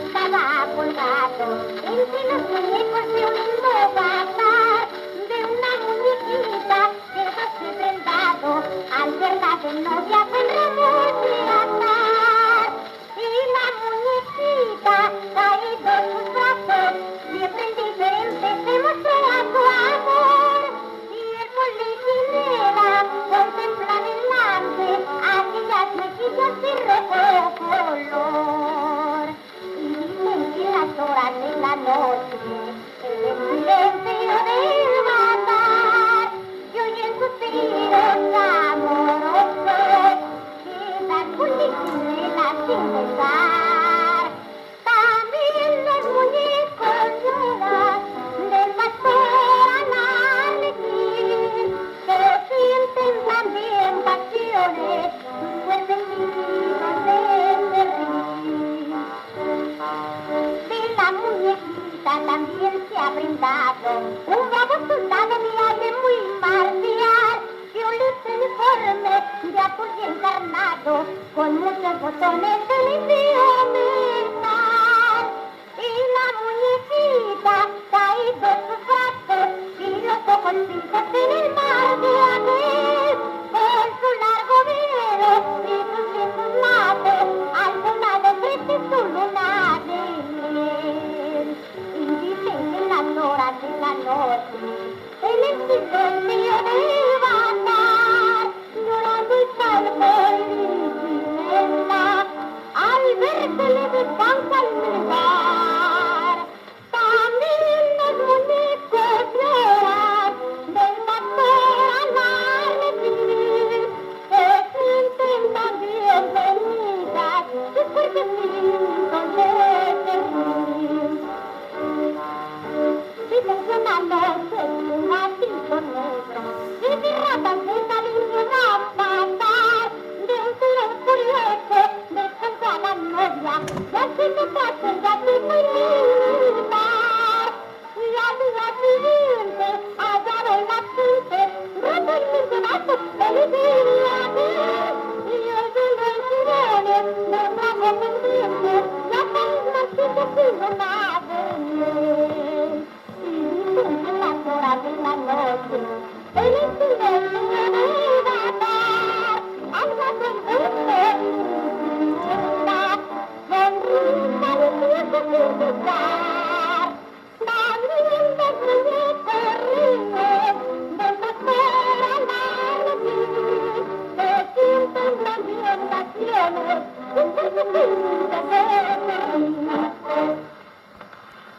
Estaba colgado entre los muñecos de un lindo bazar, de una muñequita quedóse prendado al verla de novia con ramos de azar. Y la muñequita, caído en sus brazos, siempre indiferente se mostró a su amor. Y el policinela contempla delante aquellas mejillas de rojo color. Y dicen que las horas de la noche, en el silencio del bazar, y oyen suspiros amorosos, quedan policinelas sin besar. También los muñecos lloran del pastor al arlequín, que sienten también pasiones, pues vestidos de serrín. De la muñequita también se ha brindado un bravo soldado de aire muy marcial, violeta uniforme de azul y encarnado, con muchos botones de limpio metal. Y la muñequita caído en sus brazos y los ojos fijos en el mar de aquel, con su largo velo y sus viejos lazos, al sonado ofrece su luna de miel. Y dicen que en las horas de la noche, en el silencio del bazar, llorando y salvo y linda, al verse le descansa el lugar. También los muñecos lloran del pastor al arlequín, que sienten también venidas sus cuerpecitos de serrín. Dicen que una noche un gatito negro y de ratas de cariño va a pasar, de un tiro furioso descansa a la novia, y así me trata el gatito y militar. Y al día siguiente, hallado en las 15, roto en mis brazos, feliz día y oyendo el sirenes, los brazos pendientes, y hasta mis manchitos sin luna de miel. Y dicen que en las horas de la noche, en el silencio del bazar, al gato en linda, sonrisa deliciosa sin cesar. También los muñecos ríen del pastor al arlequín, que sienten también pasiones, un cuerpo sin